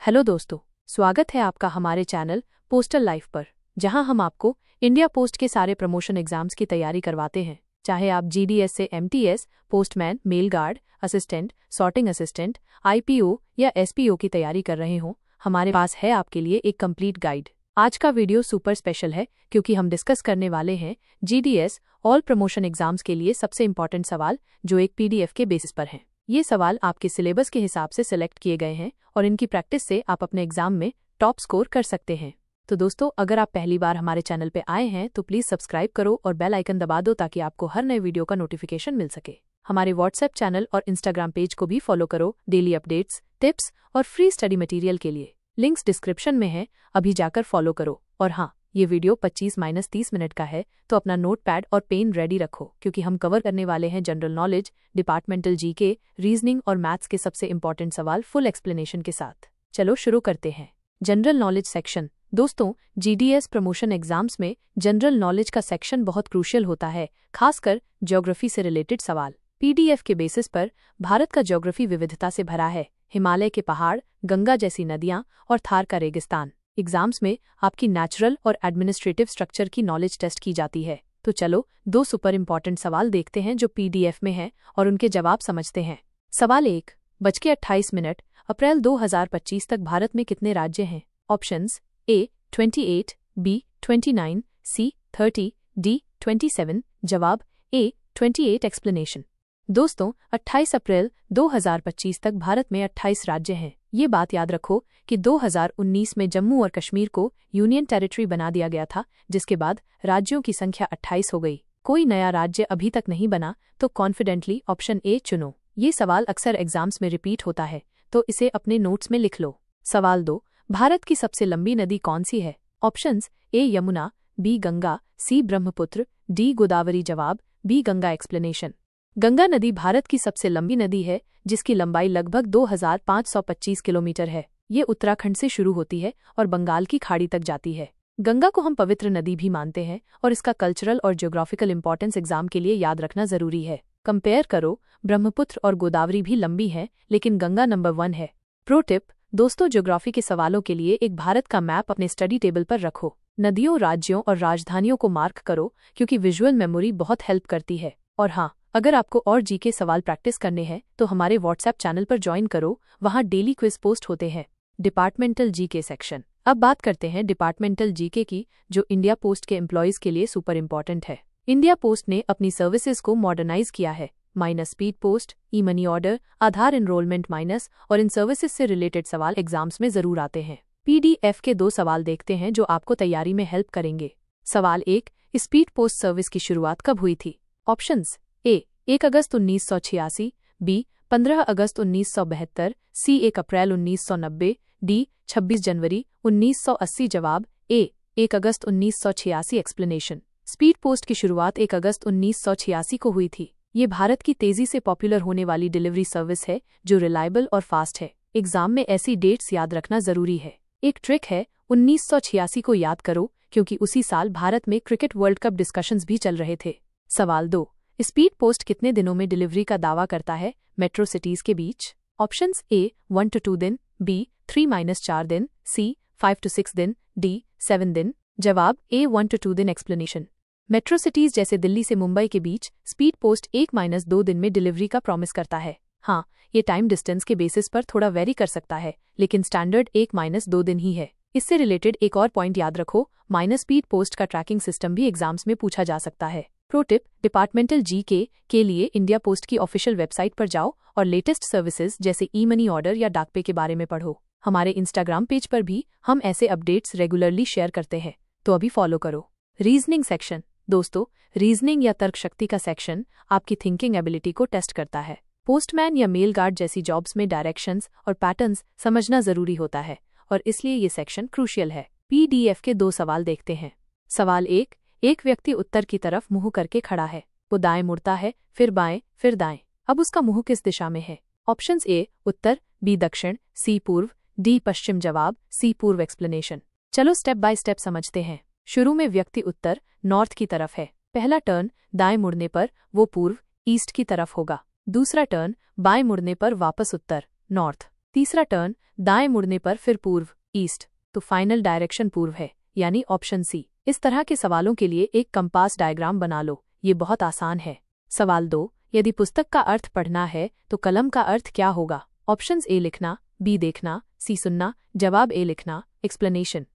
Hello दोस्तों, स्वागत है आपका हमारे चैनल पोस्टल लाइफ पर, जहां हम आपको इंडिया पोस्ट के सारे प्रमोशन एग्जाम्स की तैयारी करवाते हैं। चाहे आप जीडीएस से MTS, postman, mail guard assistant, sorting assistant, IPO या एसपीओ की तैयारी कर रहे हों, हमारे पास है आपके लिए एक कंप्लीट गाइड। आज का वीडियो सुपर स्पेशल है क्योंकि हम डिस्कस करने वाले हैं जीडीएस ऑल प्रमोशन एग्जाम्स के लिए सबसे इंपॉर्टेंट सवाल जो एक पीडीएफ के बेसिस पर हैं। ये सवाल आपके सिलेबस के हिसाब से सिलेक्ट किए गए हैं और इनकी प्रैक्टिस से आप अपने एग्जाम में टॉप स्कोर कर सकते हैं। तो दोस्तों, अगर आप पहली बार हमारे चैनल पे आए हैं तो प्लीज सब्सक्राइब करो और बेल आइकन दबा दो ताकि आपको हर नए वीडियो का नोटिफिकेशन मिल सके। हमारे व्हाट्सएप चैनल और इंस्टाग्राम पेज को भी फॉलो करो डेली अपडेट्स, टिप्स और फ्री स्टडी मटेरियल के लिए। लिंक्स डिस्क्रिप्शन में है, अभी जाकर फॉलो करो। और हाँ, ये वीडियो 25-30 मिनट का है तो अपना नोटपैड और पेन रेडी रखो क्योंकि हम कवर करने वाले हैं general knowledge, departmental GK, reasoning और मैथ्स के सबसे इंपॉर्टेंट सवाल फुल एक्सप्लेनेशन के साथ। चलो शुरू करते हैं। General knowledge section. दोस्तों, जीडीएस प्रमोशन एग्जाम्स में जनरल नॉलेज का सेक्शन बहुत क्रूशियल होता है, खासकर ज्योग्राफी से रिलेटेड सवाल। पीडीएफ के बेसिस पर भारत का ज्योग्राफी विविधता से भरा है। हिमालय के पहाड़, गंगा जैसी नदियां और थार का रेगिस्तान। एग्जाम्स में आपकी नेचुरल और एडमिनिस्ट्रेटिव स्ट्रक्चर की नॉलेज टेस्ट की जाती है। तो चलो दो सुपर इंपॉर्टेंट सवाल देखते हैं जो पीडीएफ में हैं और उनके जवाब समझते हैं। सवाल 1, 1:28 अप्रैल 2025 तक भारत में कितने राज्य हैं? Options A 28, B 29, C 30, D 27। जवाब ए 28। एक्सप्लेनेशन। दोस्तों, 28 अप्रैल 2025 तक भारत में 28 राज्य हैं। ये बात याद रखो कि 2019 में जम्मू और कश्मीर को यूनियन टेरिटरी बना दिया गया था, जिसके बाद राज्यों की संख्या 28 हो गई। कोई नया राज्य अभी तक नहीं बना, तो कॉन्फिडेंटली ऑप्शन ए चुनो। ये सवाल अक्सर एग्जाम्स में रिपीट होता है, तो इसे अपने नोट्स में लिख लो। सवाल 2, भारत की सबसे लंबी नदी कौन सी है? Options A Yamuna, B Ganga, C Brahmaputra, D Godavari. जवाब बी गंगा। एक्सप्लेनेशन। गंगा नदी भारत की सबसे लंबी नदी है, जिसकी लंबाई लगभग 2525 किलोमीटर है। ये उत्तराखंड से शुरू होती है और बंगाल की खाड़ी तक जाती है। गंगा को हम पवित्र नदी भी मानते हैं और इसका कल्चरल और ज्योग्राफिकल इंपॉर्टेंस एग्जाम के लिए याद रखना जरूरी है। कंपेयर करो, ब्रह्मपुत्र और गोदावरी भी लंबी है, लेकिन गंगा नंबर 1 है। Pro tip. दोस्तों, ज्योग्राफी के सवालों के लिए एक भारत का मैप अपने स्टडी टेबल पर रखो। नदियों, राज्यों और राजधानियों को मार्क करो क्योंकि विजुअल मेमोरी बहुत हेल्प करती है। और हाँ, अगर आपको और जीके सवाल प्रैक्टिस करने हैं तो हमारे व्हाट्सएप चैनल पर ज्वाइन करो, वहां डेली क्विज पोस्ट होते हैं। Departmental GK section. अब बात करते हैं डिपार्टमेंटल जीके की, जो इंडिया पोस्ट के एम्प्लॉयज के लिए सुपर इंपॉर्टेंट है। इंडिया पोस्ट ने अपनी सर्विसेज को मॉडर्नाइज किया है। माइनस स्पीड पोस्ट, ई मनी ऑर्डर, आधार एनरोलमेंट माइनस और इन सर्विसेज से रिलेटेड सवाल एग्जाम्स में जरूर आते हैं। पीडीएफ के 2 सवाल देखते हैं जो आपको तैयारी में हेल्प करेंगे। सवाल 1, स्पीड पोस्ट सर्विस की शुरुआत कब हुई थी? ऑप्शंस ए 1 अगस्त 1986, बी 15 अगस्त 1972, सी 1 अप्रैल 1990, डी 26 जनवरी 1980। जवाब ए 1 अगस्त 1986। एक्सप्लेनेशन। स्पीड पोस्ट की शुरुआत 1 अगस्त 1986 को हुई थी। ये भारत की तेजी से पॉपुलर होने वाली डिलीवरी सर्विस है जो रिलायबल और फास्ट है। एग्जाम में ऐसी डेट्स याद रखना जरूरी है। एक ट्रिक है, 1986 को याद करो क्योंकि उसी साल भारत में क्रिकेट वर्ल्ड कप डिस्कशंस भी चल रहे थे। सवाल 2, स्पीड पोस्ट कितने दिनों में डिलीवरी का दावा करता है मेट्रो सिटीज के बीच? ऑप्शंस ए 1 to 2 दिन, बी 3-4 दिन, सी 5 to 6 दिन, डी 7 दिन। जवाब ए 1 to 2 दिन। एक्सप्लेनेशन। मेट्रो सिटीज जैसे दिल्ली से मुंबई के बीच स्पीड पोस्ट 1-2 दिन में डिलीवरी का प्रॉमिस करता है। हाँ, ये टाइम डिस्टेंस के बेसिस पर थोड़ा वेरी कर सकता है, लेकिन स्टैंडर्ड 1-2 दिन ही है। इससे रिलेटेड एक और पॉइंट याद रखो, माइनस स्पीड पोस्ट का ट्रैकिंग सिस्टम भी एग्जाम्स में पूछा जा सकता है। Pro tip. डिपार्टमेंटल जीके के लिए इंडिया पोस्ट की ऑफिशियल वेबसाइट पर जाओ और लेटेस्ट सर्विसेज जैसे ई मनी ऑर्डर या डाकपे के बारे में पढ़ो। हमारे इंस्टाग्राम पेज पर भी हम ऐसे अपडेट्स रेगुलरली शेयर करते हैं, तो अभी फॉलो करो। Reasoning section. दोस्तों, रीजनिंग या तर्क शक्ति का सेक्शन आपकी थिंकिंग एबिलिटी को टेस्ट करता है। पोस्टमैन या मेल गार्ड जैसी जॉब्स में डायरेक्शंस और पैटर्न्स समझना जरूरी होता है और इसलिए ये सेक्शन क्रूशियल है। पीडीएफ के 2 सवाल देखते हैं। सवाल 1, एक व्यक्ति उत्तर की तरफ मुंह करके खड़ा है। वो दाएं मुड़ता है, फिर बाएं, फिर दाएं। अब उसका मुंह किस दिशा में है? ऑप्शंस ए उत्तर, बी दक्षिण, सी पूर्व, डी पश्चिम। जवाब सी पूर्व। एक्सप्लेनेशन। चलो स्टेप बाय स्टेप समझते हैं। शुरू में व्यक्ति उत्तर नॉर्थ की तरफ है। पहला टर्न दाएं मुड़ने पर वो पूर्व ईस्ट की तरफ होगा। दूसरा टर्न बाएं मुड़ने पर वापस उत्तर नॉर्थ। तीसरा टर्न दाएं मुड़ने पर फिर पूर्व, ईस्ट, तो फाइनल डायरेक्शन पूर्व है, यानी ऑप्शन सी। इस तरह के सवालों के लिए एक कंपास डायग्राम बना लो, ये बहुत आसान है। सवाल 2, यदि पुस्तक का अर्थ पढ़ना है तो कलम का अर्थ क्या होगा? ऑप्शंस ए लिखना, बी देखना, सी सुनना। जवाब ए लिखना, एक्सप्लेनेशन।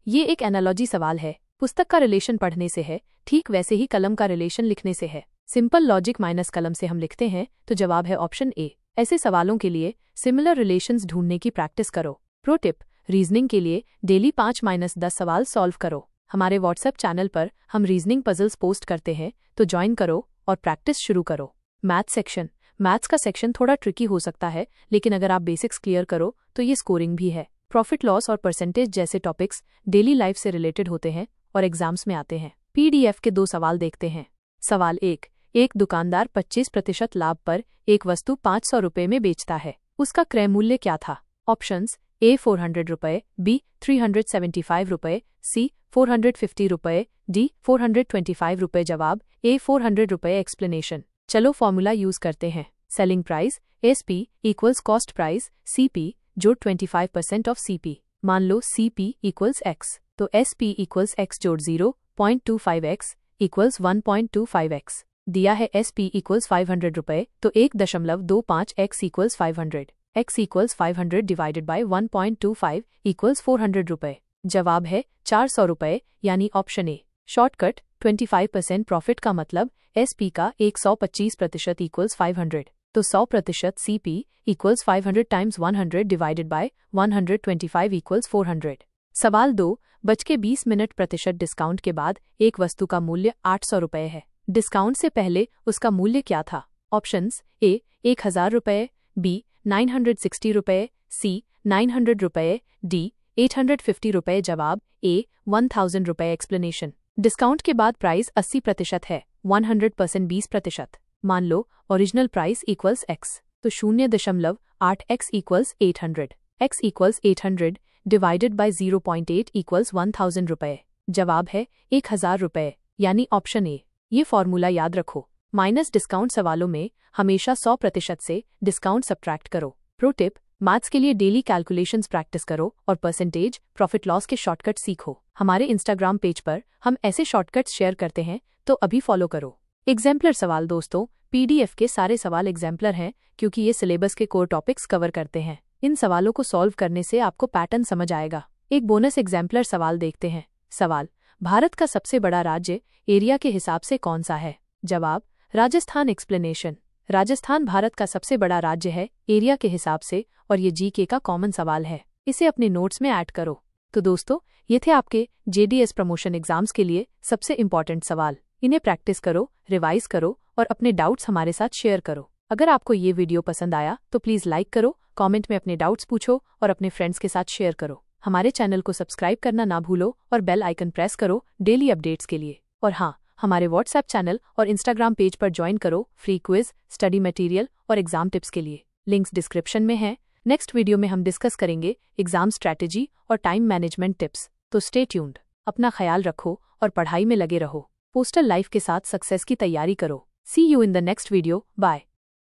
ये एक एनालॉजी सवाल है। पुस्तक का रिलेशन पढ़ने से है, ठीक वैसे ही कलम का रिलेशन लिखने से है। सिंपल लॉजिक माइनस कलम से हम लिखते हैं, तो जवाब है ऑप्शन ए। ऐसे सवालों के लिए सिमिलर रिलेशंस ढूंढने की प्रैक्टिस करो। प्रो टिप, रीजनिंग के लिए डेली 5-10 सवाल सॉल्व करो। हमारे व्हाट्सएप चैनल पर हम रीजनिंग पजल्स पोस्ट करते हैं, तो ज्वाइन करो और प्रैक्टिस शुरू करो। मैथ सेक्शन, मैथ्स का सेक्शन थोड़ा ट्रिकी हो सकता है, लेकिन अगर आप बेसिक्स क्लियर करो तो ये स्कोरिंग भी है। प्रॉफिट लॉस और परसेंटेज जैसे टॉपिक्स डेली लाइफ से रिलेटेड होते हैं और एग्जाम्स में आते हैं। पीडीएफ के 2 सवाल देखते हैं। सवाल 1, एक दुकानदार 25% लाभ पर एक वस्तु 500 रुपये में बेचता है, उसका क्रय मूल्य क्या था? ऑप्शंस ए 400 रुपये, बी 375 रुपये, सी 450 रुपये, डी 425 रुपये। जवाब ए 400 रुपये, एक्सप्लेनेशन। चलो फॉर्मूला यूज करते हैं। Selling price SP equals cost price CP जोड़ 25% ऑफ सीपी। मान लो सीपी इक्वल्स एक्स, तो एसपी इक्वल्स एक्स जोड़ 0.25x इक्वल्स 1.25x। दिया है एसपी इक्वल्स 500 रुपये, तो 1.25x equals 500, x equals 500 divided by 1.25 equals 400 रुपये। जवाब है 400 रुपये, यानी ऑप्शन ए। शॉर्टकट, 25% प्रॉफिट का मतलब एसपी का 125% इक्वल्स 500, तो 100% CP equals 500 times 100 divided by 125 equals 400। सवाल 2, बच के 20 मिनट प्रतिशत डिस्काउंट के बाद एक वस्तु का मूल्य 800 रुपये है, डिस्काउंट से पहले उसका मूल्य क्या था? ऑप्शंस ए 1000 रुपये, बी 960 रुपये, सी 900 रुपये, डी 850 रुपये। जवाब ए 1000 रुपये, एक्सप्लेनेशन। डिस्काउंट के बाद प्राइस 80% है, 100% 20%। मान लो ओरिजिनल प्राइस इक्वल्स एक्स, तो 0.8x equals 800, x equals 800 divided by 0.8 equals 1000 रुपये। जवाब है 1000 रुपये, यानी ऑप्शन ए। ये फॉर्मूला याद रखो। माइनस डिस्काउंट सवालों में हमेशा 100% से डिस्काउंट सब्ट्रैक्ट करो। प्रो टिप, मैथ्स के लिए डेली कैलकुलेशंस प्रैक्टिस करो और परसेंटेज, प्रॉफिट लॉस के शॉर्टकट सीखो। हमारे इंस्टाग्राम पेज पर हम ऐसे शॉर्टकट्स शेयर करते हैं, तो अभी फॉलो करो। एग्जाम्पलर सवाल दोस्तों, पीडीएफ के सारे सवाल एग्जाम्पलर हैं क्योंकि ये सिलेबस के कोर टॉपिक्स कवर करते हैं। इन सवालों को सॉल्व करने से आपको पैटर्न समझ आएगा। एक बोनस एग्जाम्पलर सवाल देखते हैं। सवाल, भारत का सबसे बड़ा राज्य एरिया के हिसाब से कौन सा है? जवाब राजस्थान, एक्सप्लेनेशन। राजस्थान भारत का सबसे बड़ा राज्य है एरिया के हिसाब से, और ये जीके का कॉमन सवाल है, इसे अपने नोट्स में ऐड करो। तो दोस्तों, ये थे आपके जेडीएस प्रमोशन एग्जाम्स के लिए सबसे इंपॉर्टेंट सवाल। इन्हें प्रैक्टिस करो, रिवाइज करो और अपने डाउट्स हमारे साथ शेयर करो। अगर आपको ये वीडियो पसंद आया तो प्लीज़ लाइक करो, कमेंट में अपने डाउट्स पूछो और अपने फ्रेंड्स के साथ शेयर करो। हमारे चैनल को सब्सक्राइब करना ना भूलो और बेल आइकन प्रेस करो डेली अपडेट्स के लिए। और हाँ, हमारे व्हाट्सएप चैनल और इंस्टाग्राम पेज पर ज्वाइन करो फ्री क्विज, स्टडी मटेरियल और एग्जाम टिप्स के लिए। लिंक्स डिस्क्रिप्शन में हैं। नेक्स्ट वीडियो में हम डिस्कस करेंगे एग्जाम स्ट्रैटेजी और टाइम मैनेजमेंट टिप्स। तो स्टे ट्यून्ड, अपना ख्याल रखो और पढ़ाई में लगे रहो। पोस्टल लाइफ के साथ सक्सेस की तैयारी करो। See you in the next video. Bye.